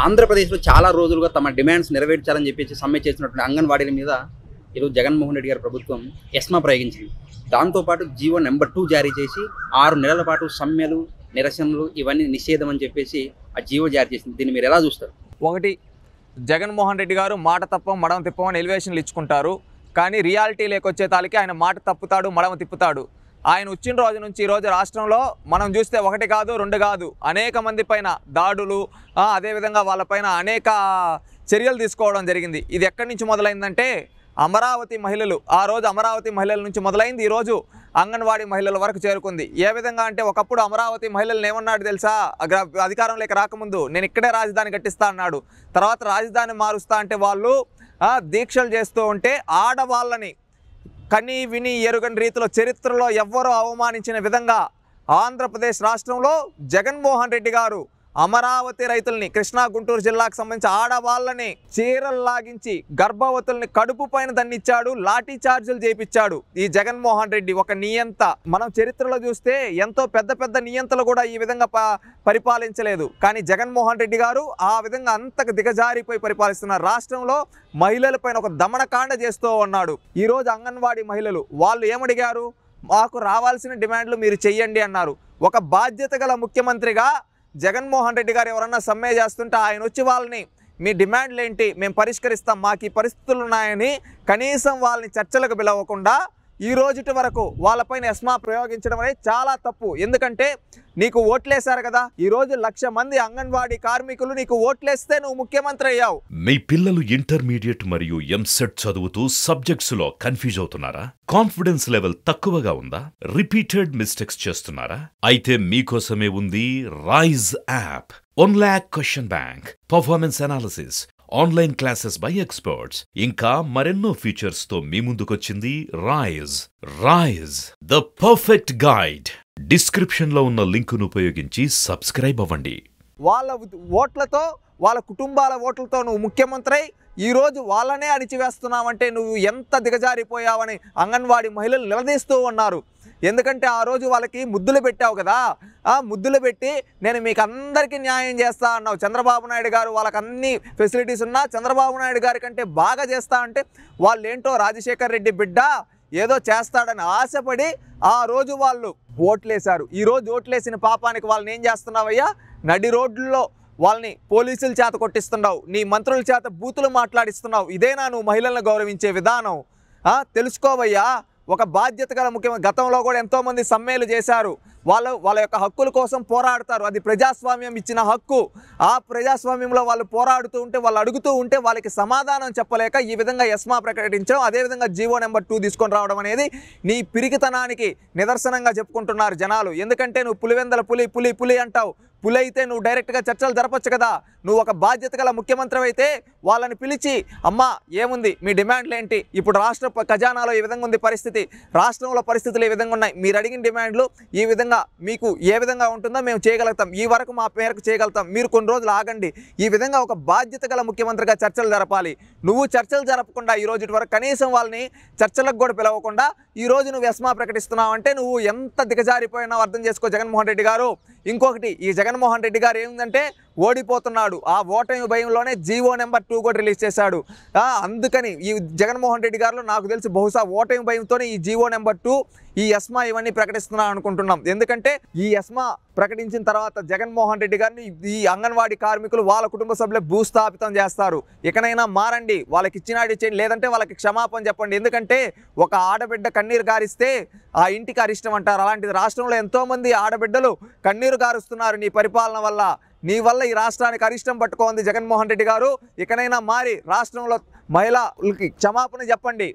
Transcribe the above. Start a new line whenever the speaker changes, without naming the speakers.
ఆంధ్రప్రదేశ్లో చాలా రోజులుగా తమ డిమాండ్స్ నెరవేర్చాలని చెప్పేసి సమ్మె చేసినటువంటి అంగన్వాడీల మీద ఈరోజు జగన్మోహన్ రెడ్డి గారి ప్రభుత్వం ఎస్మా ప్రయోగించింది. దాంతోపాటు జీవో నెంబర్ 2 జారీ చేసి 6 నెలల పాటు సమ్మెలు, నిరసనలు ఇవన్నీ నిషేధం అని చెప్పేసి ఆ జీవో జారీ చేసింది. దీన్ని మీరు ఎలా చూస్తారు?
ఒకటి, జగన్మోహన్ రెడ్డి గారు మాట తప్పం మడమ తిప్పమని ఎలివేషన్లు ఇచ్చుకుంటారు. కానీ రియాలిటీ లేకొచ్చే తాలికి ఆయన మాట తప్పుతాడు, మడమ తిప్పుతాడు. ఆయన వచ్చిన రోజు నుంచి ఈరోజు రాష్ట్రంలో మనం చూస్తే 1 కాదు 2 కాదు అనేక మంది పైన దాడులు, అదేవిధంగా వాళ్ళపైన అనేక చర్యలు తీసుకోవడం జరిగింది. ఇది ఎక్కడి నుంచి మొదలైందంటే అమరావతి మహిళలు, ఆ రోజు అమరావతి మహిళల నుంచి మొదలైంది, ఈరోజు అంగన్వాడీ మహిళల వరకు చేరుకుంది. ఏ విధంగా అంటే ఒకప్పుడు అమరావతి మహిళలను ఏమన్నాడు తెలుసా? అధికారంలోకి రాకముందు నేను ఇక్కడే రాజధాని కట్టిస్తా అన్నాడు. తర్వాత రాజధాని మారుస్తా అంటే వాళ్ళు దీక్షలు చేస్తూ ఉంటే ఆడవాళ్ళని కని విని ఎరుగని రీతిలో చరిత్రలో ఎవ్వరూ అవమానించిన విధంగా ఆంధ్రప్రదేశ్ రాష్ట్రంలో జగన్మోహన్ రెడ్డి గారు అమరావతి రైతుల్ని, కృష్ణా గుంటూరు జిల్లాకు సంబంధించి ఆడవాళ్ళని చీరలు లాగించి గర్భవతుల్ని కడుపు పైన దండిచ్చాడు, లాఠీ చార్జీలు చేయించాడు ఈ జగన్మోహన్ రెడ్డి. ఒక నియంత. మనం చరిత్రలో చూస్తే ఎంతో పెద్ద పెద్ద నియంతలు కూడా ఈ విధంగా పరిపాలించలేదు. కానీ జగన్మోహన్ రెడ్డి గారు ఆ విధంగా అంతకు దిగజారిపోయి పరిపాలిస్తున్నారు. రాష్ట్రంలో మహిళలపైన ఒక దమనకాండ చేస్తూ ఉన్నాడు. ఈరోజు అంగన్వాడీ మహిళలు వాళ్ళు ఏమడిగారు? మాకు రావాల్సిన డిమాండ్లు మీరు చెయ్యండి అన్నారు. ఒక బాధ్యత గల ముఖ్యమంత్రిగా జగన్మోహన్ రెడ్డి గారు ఎవరన్నా సమ్మె చేస్తుంటే ఆయన వచ్చి వాళ్ళని మీ డిమాండ్లు ఏంటి, మేము పరిష్కరిస్తాం, మాకు ఈ పరిస్థితులు ఉన్నాయని కనీసం వాళ్ళని చర్చలకు పిలవకుండా ఈ రోజుటి వరకు వాళ్ళపైన ఎస్మా ప్రయోగించడం అనేది చాలా తప్పు. ఎందుకంటే నీకు ఓట్లేశారు కదా, ఈరోజు 1,00,000 మంది అంగన్వాడీ కార్మికులు నీకు ఓట్లేస్తే నువ్వు ముఖ్యమంత్రి అయ్యావు.
మీ పిల్లలు ఇంటర్మీడియట్ మరియు ఎంసెట్ చదువుతూ సబ్జెక్ట్స్ లో కన్ఫ్యూజ్ అవుతున్నారా? కాన్ఫిడెన్స్ లెవెల్ తక్కువగా ఉందా? రిపీటెడ్ మిస్టేక్స్ చేస్తున్నారా? అయితే మీకోసమే ఉంది rise app. 1 lakh question bank, performance analysis, online classes by experts, ఇంకా మరెన్నో ఫీచర్స్ తో మీ ముందుకొచ్చింది rise the perfect guide. Description లో ఉన్న లింకును ఉపయోగించి సబ్స్క్రైబ్ అవ్వండి.
వాళ్ళ ఓట్లతో, వాళ్ళ కుటుంబాల ఓట్లతో నువ్వు ముఖ్యమంత్రి ఈరోజు వాళ్ళనే అణిచివేస్తున్నావంటే నువ్వు ఎంత దిగజారిపోయావని అంగన్వాడీ మహిళలు నిలదీస్తూ ఉన్నారు. ఎందుకంటే ఆ రోజు వాళ్ళకి ముద్దులు పెట్టావు కదా, ఆ ముద్దులు పెట్టి నేను మీకు అందరికీ న్యాయం చేస్తా అన్నావు. చంద్రబాబు నాయుడు గారు వాళ్ళకి అన్ని ఫెసిలిటీస్ ఉన్నా చంద్రబాబు నాయుడు గారి కంటే బాగా చేస్తా అంటే వాళ్ళు ఏంటో రాజశేఖర్ రెడ్డి బిడ్డ ఏదో చేస్తాడని ఆశపడి ఆ రోజు వాళ్ళు ఓట్లేశారు. ఈరోజు ఓట్లేసిన పాపానికి వాళ్ళని ఏం చేస్తున్నావయ్యా? నడి రోడ్లలో వాళ్ళని పోలీసుల చేత కొట్టిస్తున్నావు, నీ మంత్రుల చేత బూతులు మాట్లాడిస్తున్నావు. ఇదేనా నువ్వు మహిళలను గౌరవించే విధానం? తెలుసుకోవయ్యా. ఒక బాధ్యత గల ముఖ్యమంత్రి. గతంలో కూడా ఎంతోమంది సమ్మెలు చేశారు. వాళ్ళ యొక్క హక్కుల కోసం పోరాడతారు. అది ప్రజాస్వామ్యం ఇచ్చిన హక్కు. ఆ ప్రజాస్వామ్యంలో వాళ్ళు పోరాడుతూ ఉంటే, వాళ్ళు అడుగుతూ ఉంటే వాళ్ళకి సమాధానం చెప్పలేక ఈ విధంగా ఎస్మా ప్రకటించడం, అదేవిధంగా జీవో నెంబర్ 2 తీసుకొని రావడం అనేది నీ పిరికితనానికి నిదర్శనంగా చెప్పుకుంటున్నారు జనాలు. ఎందుకంటే నువ్వు పులివెందల పులి అంటావు. పులి అయితే నువ్వు డైరెక్ట్గా చర్చలు జరపచ్చు కదా. నువ్వు ఒక బాధ్యత గల ముఖ్యమంత్రి అయితే వాళ్ళని పిలిచి, అమ్మా ఏముంది మీ డిమాండ్లు ఏంటి, ఇప్పుడు రాష్ట్ర ఖజానాలో ఈ విధంగా ఉంది పరిస్థితి, రాష్ట్రంలో పరిస్థితులు ఈ విధంగా ఉన్నాయి, మీరు అడిగిన డిమాండ్లు ఈ విధంగా మీకు ఏ విధంగా ఉంటుందో మేము చేయగలుగుతాం, ఈ వరకు మా మేరకు చేయగలుగుతాం, మీరు కొన్ని రోజులు ఆగండి. ఈ విధంగా ఒక బాధ్యత గల ముఖ్యమంత్రిగా చర్చలు జరపాలి. నువ్వు చర్చలు జరపకుండా ఈ రోజు వరకు కనీసం వాళ్ళని చర్చలకు కూడా పిలవకుండా ఈరోజు నువ్వు ఎస్మా ప్రకటిస్తున్నావు అంటే నువ్వు ఎంత దిగజారిపోయినావు అర్థం చేసుకో జగన్మోహన్ రెడ్డి గారు. ఇంకొకటి, ఈ జగన్మోహన్ రెడ్డి గారు ఏంటంటే ఓడిపోతున్నాడు. ఆ ఓటమి భయంలోనే జీవో నెంబర్ 2 కూడా రిలీజ్ చేశాడు. అందుకని ఈ జగన్మోహన్ రెడ్డి గారిలో నాకు తెలిసి బహుశా ఓటమి భయంతోనే ఈ జీవో నెంబర్ 2, ఈ ఎస్మా ఇవన్నీ ప్రకటిస్తున్నాం అనుకుంటున్నాం. ఎందుకంటే ఈ ఎస్మా ప్రకటించిన తర్వాత జగన్మోహన్ రెడ్డి గారిని ఈ అంగన్వాడీ కార్మికులు వాళ్ళ కుటుంబ సభ్యులు భూస్థాపితం చేస్తారు. ఇకనైనా మారండి, వాళ్ళకి ఇచ్చినాడు ఇచ్చేయండి, లేదంటే వాళ్ళకి క్షమాపణ చెప్పండి. ఎందుకంటే ఒక ఆడబిడ్డ కన్నీరు గారిస్తే ఆ ఇంటికి అరిష్టం అంటారు. అలాంటిది రాష్ట్రంలో ఎంతోమంది ఆడబిడ్డలు కన్నీరు గారుస్తున్నారు నీ పరిపాలన వల్ల. నీ వల్ల ఈ రాష్ట్రానికి అరిష్టం పట్టుకోంది జగన్మోహన్ రెడ్డి గారు. ఇకనైనా మారి రాష్ట్రంలో మహిళలకి క్షమాపణ చెప్పండి.